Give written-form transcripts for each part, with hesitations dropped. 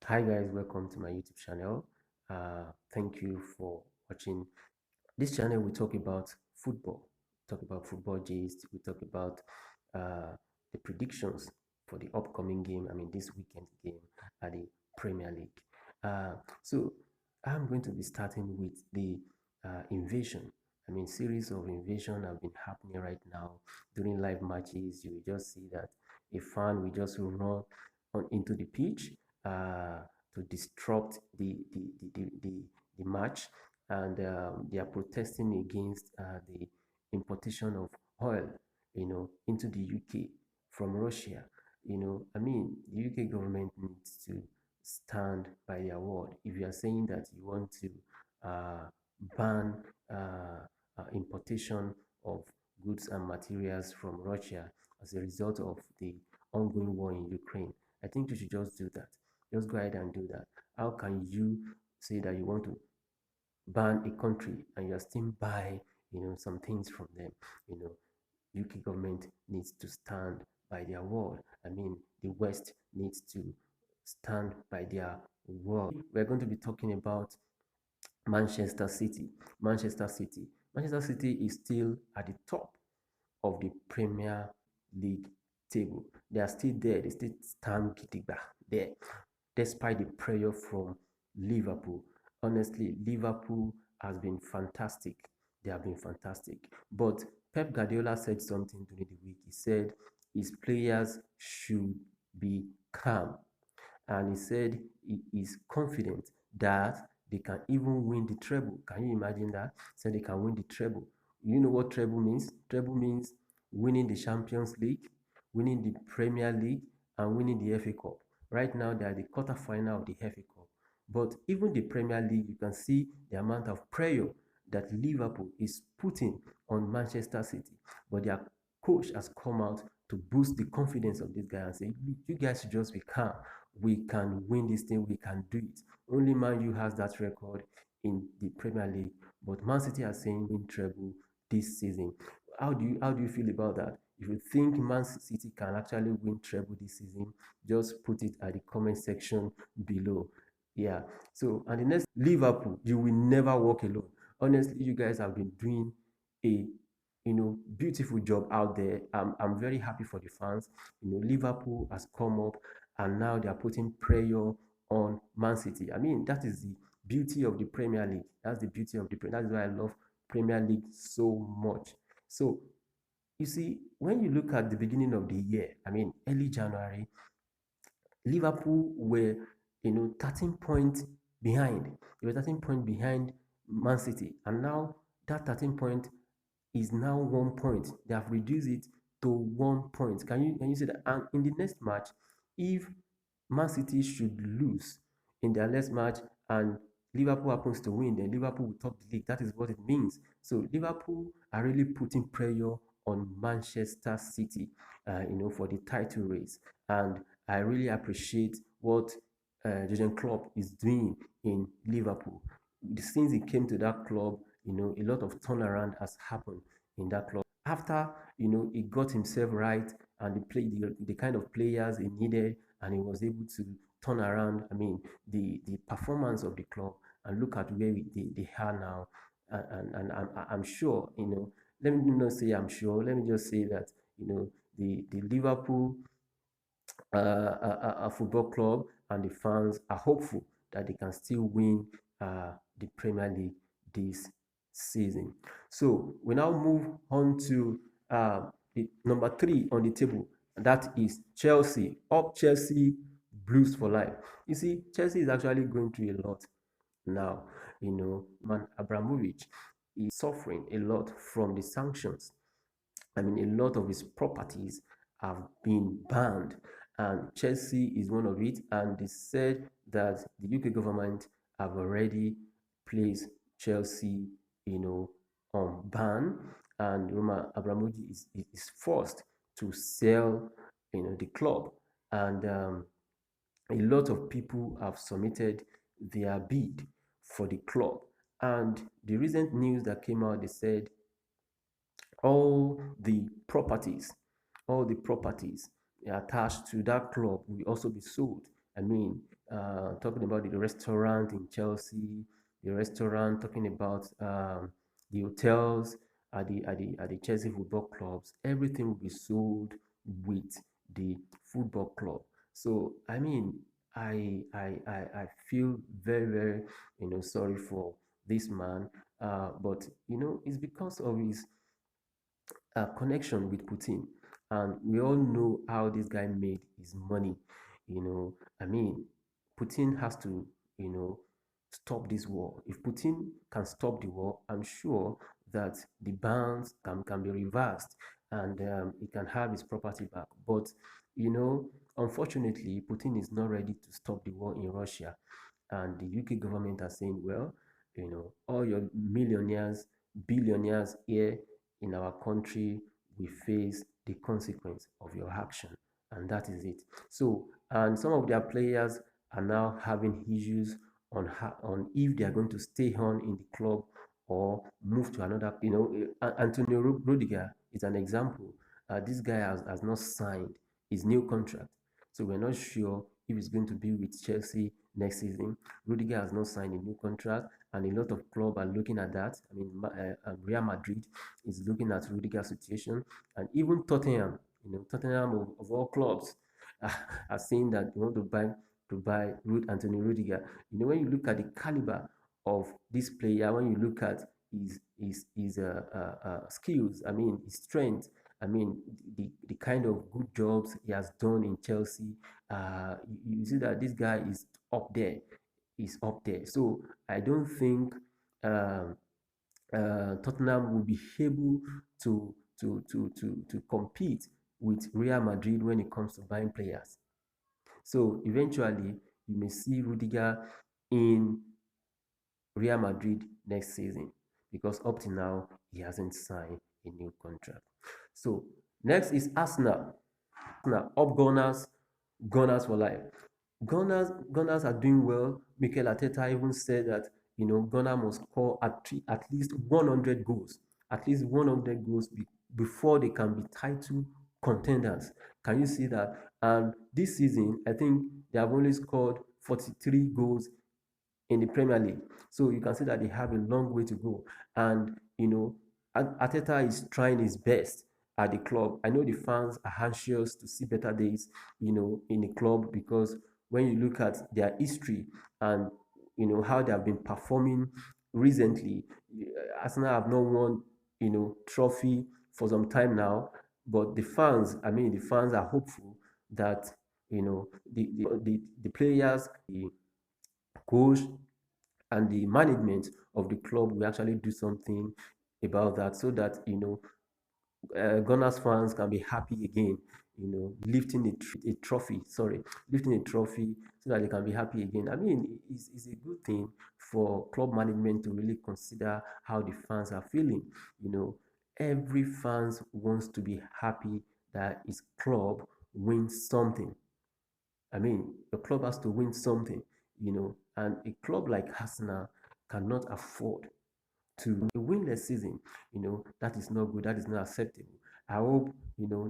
Hi guys, welcome to my YouTube channel. Thank you for watching. This channel we talk about football, talk about football gist, we talk about the predictions for the upcoming game. This weekend game at the Premier League. So I'm going to be starting with the invasion. Series of invasion have been happening right now during live matches. You will just see that a fan will just run into the pitch uh, to disrupt the match, and they are protesting against the importation of oil, into the UK from Russia. The UK government needs to stand by their word. If you are saying that you want to uh, ban importation of goods and materials from Russia as a result of the ongoing war in Ukraine, I think you should just do that. Just go ahead and do that. How can you say that you want to ban a country and you're still buy some things from them? UK government needs to stand by their word. The West needs to stand by their word. We're going to be talking about Manchester City. Manchester City is still at the top of the Premier League table. They are still there. They still stand gidigba there, despite the pressure from Liverpool. Honestly, Liverpool has been fantastic. They have been fantastic. But Pep Guardiola said something during the week. He said his players should be calm, and he said he is confident that they can even win the treble. Can you imagine that? Said they can win the treble. You know what treble means? Treble means winning the Champions League, winning the Premier League, and winning the FA Cup. Right now, they are the quarterfinal of the FA Cup. But even the Premier League, you can see the amount of pressure that Liverpool is putting on Manchester City. But their coach has come out to boost the confidence of this guy and say, you guys should just be calm. We can win this thing. We can do it. Only Man U has that record in the Premier League, but Man City are saying win treble this season. How do you feel about that? If you think Man City can actually win treble this season, just put it at the comment section below. Yeah. So, and the next, Liverpool, you will never walk alone. Honestly, you guys have been doing a beautiful job out there. I'm very happy for the fans. Liverpool has come up and now they are putting pressure on Man City. That is the beauty of the Premier League. That's the beauty of the Premier. That's why I love Premier League so much. So you see, when you look at the beginning of the year, early January, Liverpool were 13 points behind. They were 13 points behind Man City, and now that 13 point is now 1 point. They have reduced it to 1 point. Can you see that? And in the next match, if Man City should lose in their next match and Liverpool happens to win, then Liverpool will top the league. That is what it means. So Liverpool are really putting pressure on Manchester City, for the title race. And I really appreciate what Jurgen Klopp is doing in Liverpool. Since he came to that club, a lot of turnaround has happened in that club. After he got himself right and he played the kind of players he needed, and he was able to turn around. The performance of the club, and look at where they are now. And I'm sure. Let me not say I'm sure. Let me just say that the Liverpool football club and the fans are hopeful that they can still win the Premier League this season. So we now move on to the number 3 on the table, and that is Chelsea. Up Chelsea, Blues for life. You see, Chelsea is actually going through a lot now. Man Abramovich is suffering a lot from the sanctions. A lot of his properties have been banned, and Chelsea is one of it. And they said that the UK government have already placed Chelsea, on ban, and Roman Abramovich is forced to sell, the club, and a lot of people have submitted their bid for the club. And the recent news that came out, they said all the properties, all the properties attached to that club will also be sold. talking about the restaurant in Chelsea, the restaurant, talking about the hotels at the Chelsea football clubs. Everything will be sold with the football club. So I mean, I feel very very sorry for this man, but it's because of his connection with Putin. And we all know how this guy made his money. I mean, Putin has to, you know, stop this war. If Putin can stop the war, I'm sure that the bans can be reversed and he can have his property back. But, unfortunately, Putin is not ready to stop the war in Russia. And the UK government are saying, well, all your millionaires, billionaires here in our country will face the consequence of your action. And that is it. So, and some of their players are now having issues on if they are going to stay on in the club or move to another. Antonio Rudiger is an example. This guy has not signed his new contract. So we're not sure if he's going to be with Chelsea next season. Rudiger has not signed a new contract, and a lot of clubs are looking at that. I mean, Real Madrid is looking at Rudiger's situation, and even Tottenham, Tottenham of all clubs, are saying that they want to buy Anthony Rudiger. When you look at the caliber of this player, when you look at his skills, I mean, his strength, I mean, the kind of good jobs he has done in Chelsea, you see that this guy is up there. Is up there. So I don't think um, Tottenham will be able to compete with Real Madrid when it comes to buying players. So eventually, you may see Rudiger in Real Madrid next season because up to now he hasn't signed a new contract. So next is Arsenal. Arsenal up Gunners for life. Gunners are doing well. Mikel Arteta even said that Gunner must score at least 100 goals, at least 100 goals before they can be title contenders. Can you see that? And this season, I think they have only scored 43 goals in the Premier League. So you can see that they have a long way to go. And Arteta is trying his best at the club. I know the fans are anxious to see better days, in the club because when you look at their history and how they have been performing recently, Arsenal have not won trophy for some time now. But the fans are hopeful that the players, the coach, and the management of the club will actually do something about that so that Gunners fans can be happy again, lifting a trophy, sorry, lifting a trophy so that they can be happy again. I mean, it's a good thing for club management to really consider how the fans are feeling. Every fans wants to be happy that his club wins something. I mean, the club has to win something, and a club like Arsenal cannot afford to a winless season. That is not good. That is not acceptable. I hope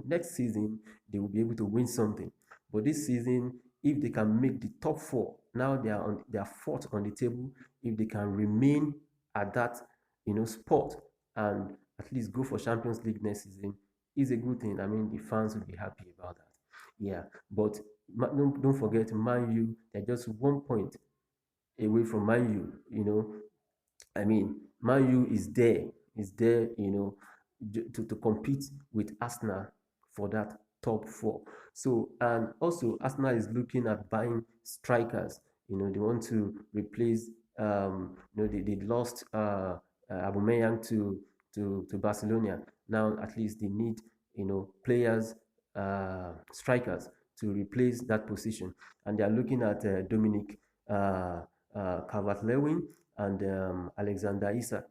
next season they will be able to win something. But this season, if they can make the top four, now they are fourth on the table. If they can remain at that spot and at least go for Champions League next season, is a good thing. I mean, the fans will be happy about that. Yeah, but don't forget, Man U, they're just 1 point away from Man U. I mean, Man U is there, to compete with Arsenal for that top four. So, and also Arsenal is looking at buying strikers. They want to replace. They lost Aubameyang to Barcelona. Now at least they need players, strikers to replace that position, and they are looking at Dominic Calvert-Lewin and Alexander Isak.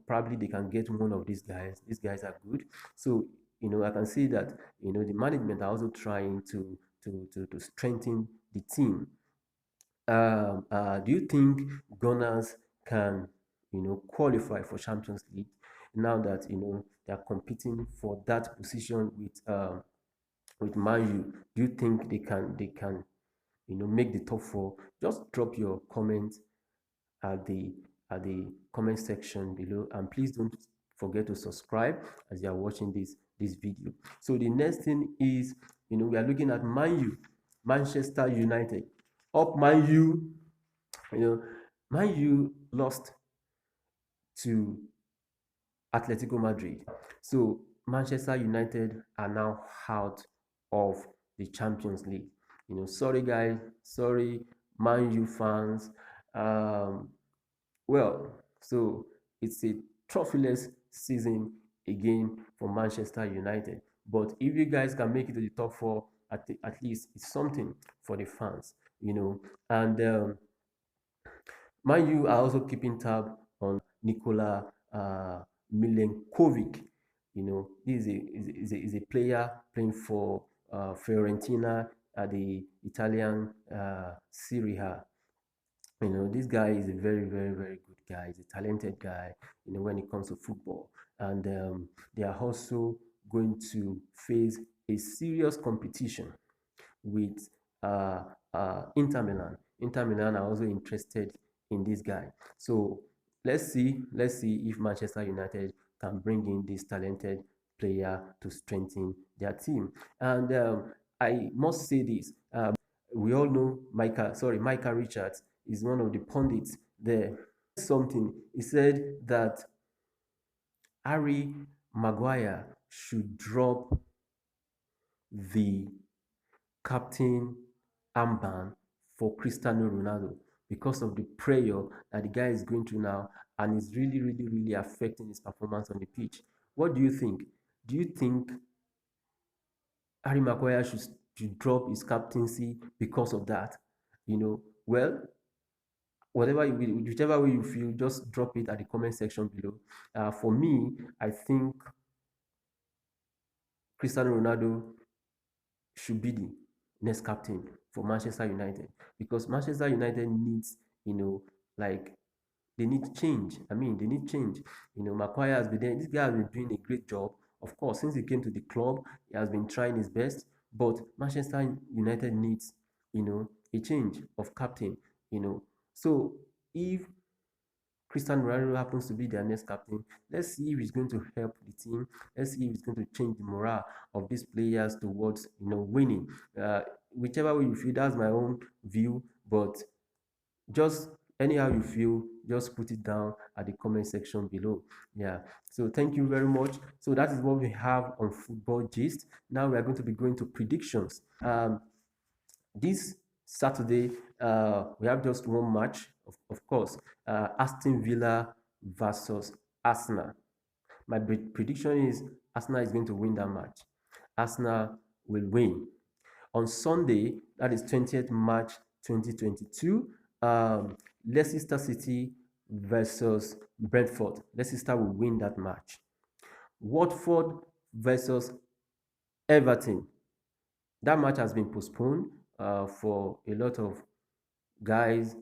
Probably they can get one of these guys. These guys are good. So I can see that the management are also trying to strengthen the team. Do you think Gunners can qualify for Champions League now that they are competing for that position with Man U? Do you think they can make the top four, just drop your comment at the comment section below, and please don't forget to subscribe as you are watching this video. So the next thing is, we are looking at Manchester United. Up Man U, you know, Man U lost to Atletico Madrid. So Manchester United are now out of the Champions League. Sorry guys, sorry Man U fans. Um, well, so it's a trophyless season again for Manchester United. But if you guys can make it to the top four, at least it's something for the fans. And Man U are also keeping tab on Nikola Milenkovic. This is a player playing for Fiorentina at the Italian Serie A. This guy is a very, very, very good guy. He's a talented guy, when it comes to football. And they are also going to face a serious competition with Inter Milan. Inter Milan are also interested in this guy. So let's see if Manchester United can bring in this talented player to strengthen their team. And I must say this: we all know Micah Richards is one of the pundits there. Something he said that Harry Maguire should drop the captain armband for Cristiano Ronaldo because of the prayer that the guy is going through now, and is really, really, really affecting his performance on the pitch. What do you think? Do you think Harry Maguire should drop his captaincy because of that? Well, whichever way you feel, just drop it at the comment section below. For me, I think Cristiano Ronaldo should be the next captain for Manchester United, because Manchester United needs, like, they need change. I mean, they need change. Maguire has been there. This guy has been doing a great job. Of course, since he came to the club, he has been trying his best. But Manchester United needs, a change of captain. So if Cristiano Ronaldo happens to be their next captain, let's see if he's going to help the team. Let's see if he's going to change the morale of these players towards winning. Whichever way you feel, that's my own view. But just anyhow you feel, just put it down at the comment section below. Yeah, so thank you very much. So that is what we have on Football Gist. Now we are going to be going to predictions. This Saturday, we have just one match, of course, Aston Villa versus Arsenal. My prediction is Arsenal is going to win that match. Arsenal will win. On Sunday, that is 20th March 2022, Leicester City versus Brentford. Leicester will win that match. Watford versus Everton. That match has been postponed for a lot of guys,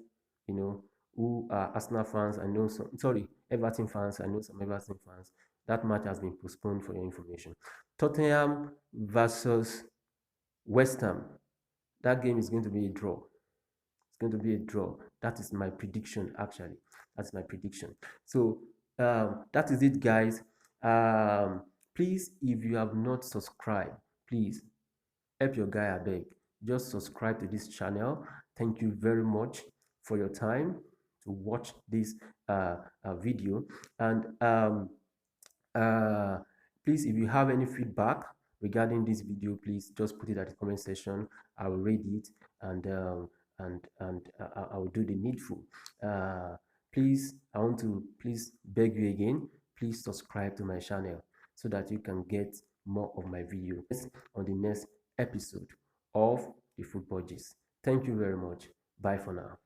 who are Arsenal fans. I know some, sorry, Everton fans. I know some Everton fans. That match has been postponed for your information. Tottenham versus West Ham. That game is going to be a draw. It's going to be a draw. That is my prediction, actually. That's my prediction. So that is it, guys. Please, if you have not subscribed, please help your guy, I beg. Just subscribe to this channel. Thank you very much for your time to watch this video. And please, if you have any feedback regarding this video, please just put it at the comment section. I will read it, and I will do the needful. Please, I want to beg you again, please subscribe to my channel so that you can get more of my videos on the next episode of the Football Gist. Thank you very much. Bye for now.